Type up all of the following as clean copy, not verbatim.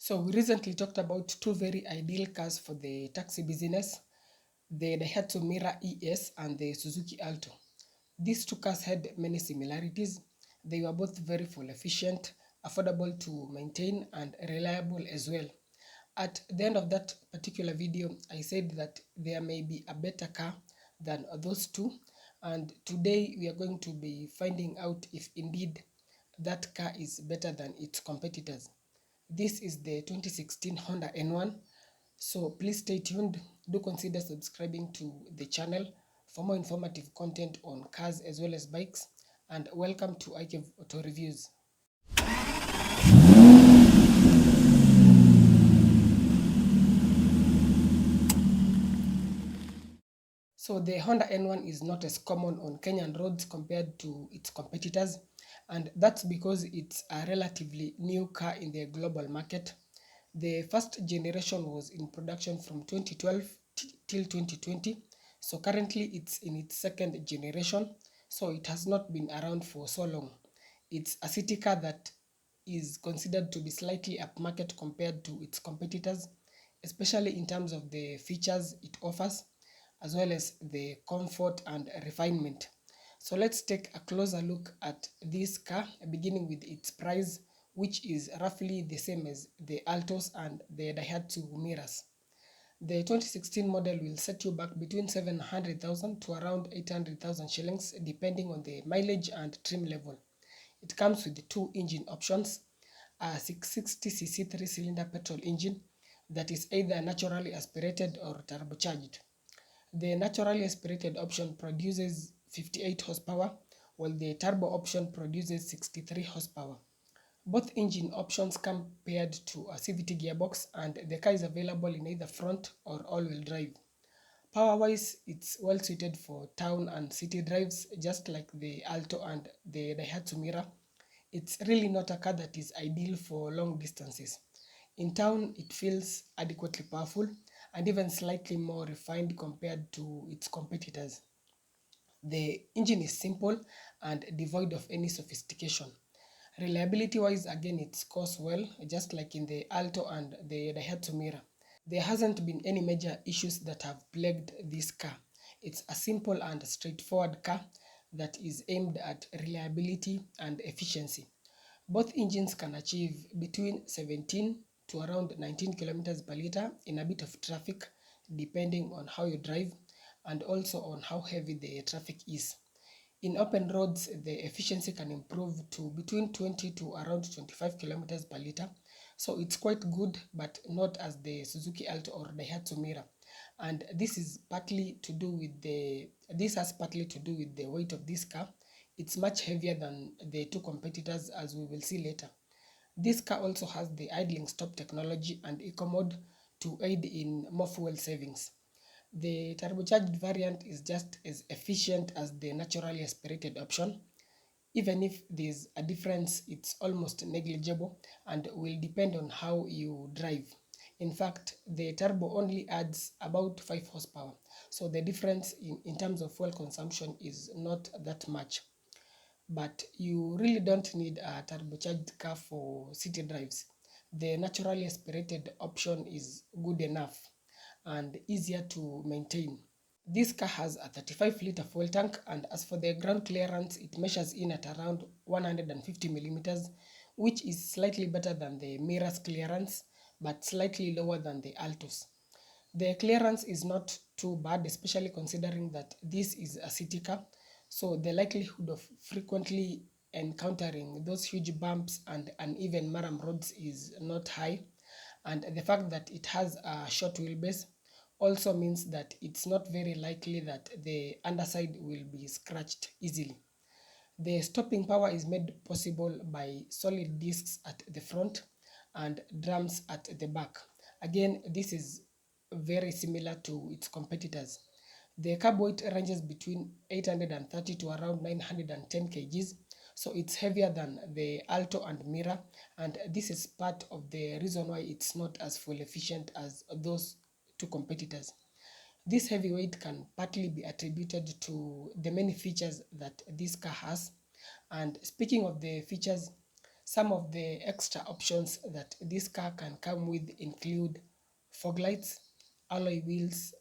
So we recently talked about two very ideal cars for the taxi business, the Daihatsu Mira ES and the Suzuki Alto. These two cars had many similarities. They were both very fuel efficient, affordable to maintain and reliable as well. At the end of that particular video, I said that there may be a better car than those two, and today we are going to be finding out if indeed that car is better than its competitors. This is the 2016 Honda N1. So please stay tuned. Do consider subscribing to the channel for more informative content on cars as well as bikes. And welcome to IKEV Auto Reviews. So the Honda N1 is not as common on Kenyan roads compared to its competitors, and that's because it's a relatively new car in the global market. The first generation was in production from 2012 till 2020, so currently it's in its second generation, so it has not been around for so long. It's a city car that is considered to be slightly upmarket compared to its competitors, especially in terms of the features it offers, as well as the comfort and refinement. So let's take a closer look at this car, beginning with its price, which is roughly the same as the Altos and the Daihatsu Miras. The 2016 model will set you back between 700,000 to around 800,000 shillings, depending on the mileage and trim level. It comes with two engine options, a 660cc 3-cylinder petrol engine that is either naturally aspirated or turbocharged. The naturally aspirated option produces 58 horsepower, while the turbo option produces 63 horsepower. Both engine options come paired to a CVT gearbox, and the car is available in either front or all-wheel drive. Power-wise, it's well suited for town and city drives, just like the Alto and the Daihatsu Mira. It's really not a car that is ideal for long distances. In town, it feels adequately powerful and even slightly more refined compared to its competitors. The engine is simple and devoid of any sophistication. Reliability wise, again, it scores well, just like in the Alto and the Daihatsu Mira. There hasn't been any major issues that have plagued this car. It's a simple and straightforward car that is aimed at reliability and efficiency. Both engines can achieve between 17 to around 19 kilometers per liter in a bit of traffic, depending on how you drive and also on how heavy the traffic is. In open roads, the efficiency can improve to between 20 to around 25 kilometers per liter. So it's quite good, but not as the Suzuki Alto or Daihatsu Mira. And this has partly to do with the weight of this car. It's much heavier than the two competitors, as we will see later. This car also has the idling stop technology and eco mode to aid in more fuel savings. The turbocharged variant is just as efficient as the naturally aspirated option. Even if there's a difference, it's almost negligible and will depend on how you drive. In fact, the turbo only adds about 5 horsepower, so the difference in terms of fuel consumption is not that much. But you really don't need a turbocharged car for city drives. The naturally aspirated option is good enough and easier to maintain. This car has a 35-liter fuel tank, and as for the ground clearance, it measures in at around 150 millimeters, which is slightly better than the Mira's clearance, but slightly lower than the Altos. The clearance is not too bad, especially considering that this is a city car, so the likelihood of frequently encountering those huge bumps and uneven muddy roads is not high, and the fact that it has a short wheelbase also means that it's not very likely that the underside will be scratched easily. The stopping power is made possible by solid discs at the front and drums at the back. Again, this is very similar to its competitors. The carb weight ranges between 830 to around 910 kgs, so it's heavier than the Alto and Mira, and this is part of the reason why it's not as fuel efficient as those two competitors. This heavy weight can partly be attributed to the many features that this car has. And speaking of the features, Some of the extra options that this car can come with include fog lights, alloy wheels,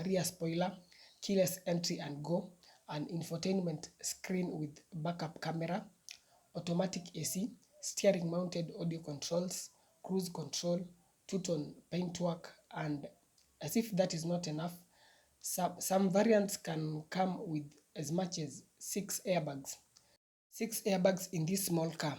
rear spoiler, keyless entry and go, an infotainment screen with backup camera, automatic AC, steering mounted audio controls, cruise control, two-tone paintwork, and as if that is not enough, some variants can come with as much as 6 airbags. 6 airbags in this small car.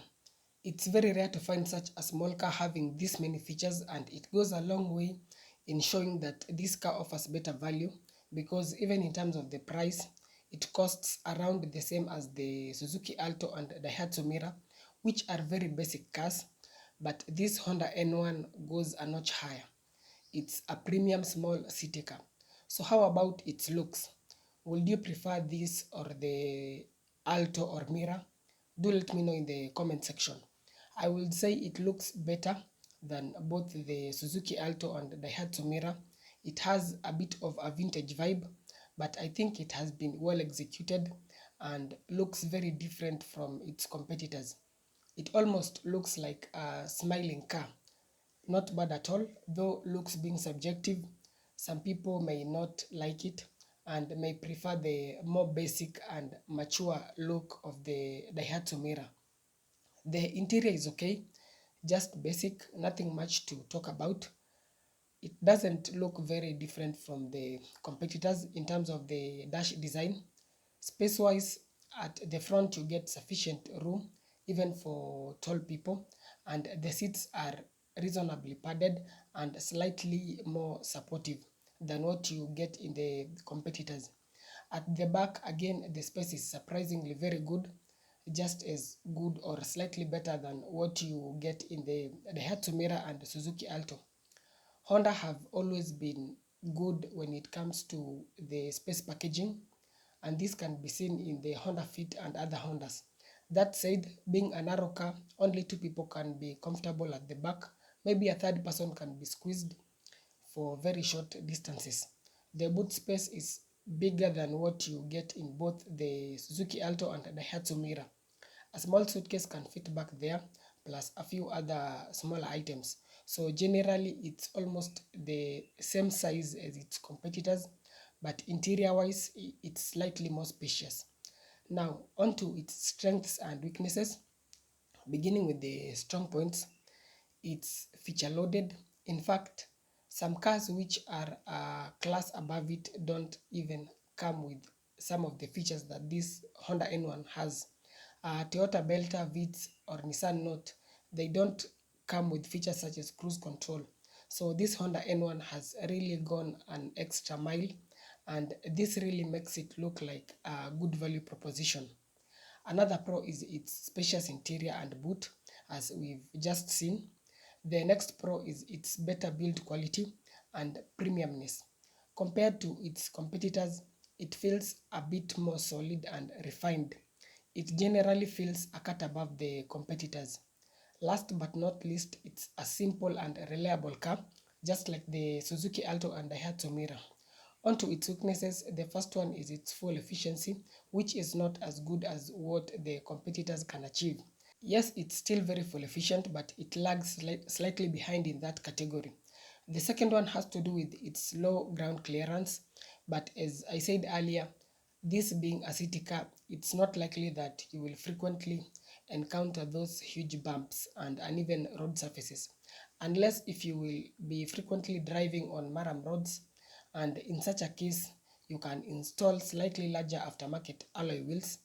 It's very rare to find such a small car having this many features, and it goes a long way in showing that this car offers better value, because even in terms of the price, it costs around the same as the Suzuki Alto and Daihatsu Mira, which are very basic cars, but this Honda N1 goes a notch higher. It's a premium small city car. So how about its looks? Would you prefer this or the Alto or Mira? Do let me know in the comment section. I would say it looks better than both the Suzuki Alto and Daihatsu Mira. It has a bit of a vintage vibe, but I think it has been well executed and looks very different from its competitors. It almost looks like a smiling car. Not bad at all, though looks being subjective. Some people may not like it and may prefer the more basic and mature look of the Daihatsu Mira. The interior is okay, just basic, nothing much to talk about. It doesn't look very different from the competitors in terms of the dash design. Space wise, at the front you get sufficient room even for tall people, and the seats are reasonably padded and slightly more supportive than what you get in the competitors. At the back, again, the space is surprisingly very good, just as good or slightly better than what you get in the Daihatsu Mira and Suzuki Alto. Honda have always been good when it comes to the space packaging, and this can be seen in the Honda Fit and other Hondas. That said, being a narrow car, only two people can be comfortable at the back. Maybe a third person can be squeezed for very short distances. The boot space is bigger than what you get in both the Suzuki Alto and the Daihatsu Mira. A small suitcase can fit back there, plus a few other smaller items. So generally, it's almost the same size as its competitors, but interior-wise, it's slightly more spacious. Now, on to its strengths and weaknesses, beginning with the strong points. It's feature loaded. In fact, some cars which are a class above it don't even come with some of the features that this Honda N1 has. Toyota Belta, Vitz, or Nissan Note, they don't come with features such as cruise control. So this Honda N1 has really gone an extra mile, and this really makes it look like a good value proposition. Another pro is its spacious interior and boot, as we've just seen. The next pro is its better build quality and premiumness. Compared to its competitors, it feels a bit more solid and refined. It generally feels a cut above the competitors. Last but not least, it's a simple and reliable car, just like the Suzuki Alto and Daihatsu Mira. On to its weaknesses, the first one is its fuel efficiency, which is not as good as what the competitors can achieve. Yes, it's still very fuel efficient, but it lags slightly behind in that category. The second one has to do with its low ground clearance, but as I said earlier, this being a city car, it's not likely that you will frequently encounter those huge bumps and uneven road surfaces, unless if you will be frequently driving on Maram roads, and in such a case, you can install slightly larger aftermarket alloy wheels,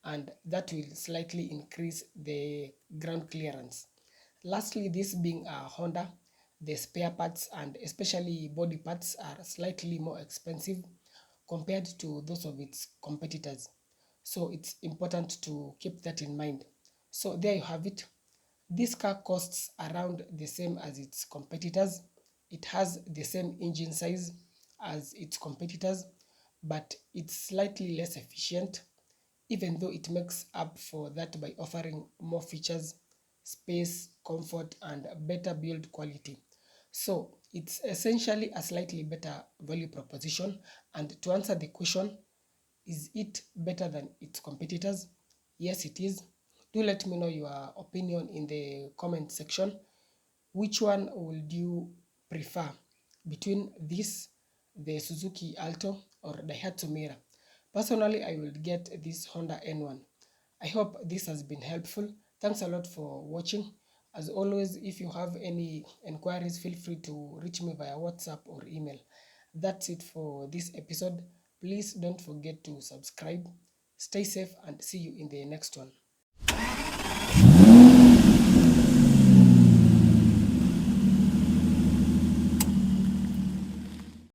and that will slightly increase the ground clearance. Lastly, this being a Honda, the spare parts and especially body parts are slightly more expensive compared to those of its competitors. So it's important to keep that in mind. So there you have it. This car costs around the same as its competitors. It has the same engine size as its competitors, but it's slightly less efficient, even though it makes up for that by offering more features, space, comfort, and better build quality. So it's essentially a slightly better value proposition. And to answer the question, is it better than its competitors? Yes, it is. Do let me know your opinion in the comment section. Which one would you prefer between this, the Suzuki Alto or Daihatsu Mira? Personally, I will get this Honda N1. I hope this has been helpful. Thanks a lot for watching. As always, if you have any inquiries, feel free to reach me via WhatsApp or email. That's it for this episode. Please don't forget to subscribe. Stay safe and see you in the next one.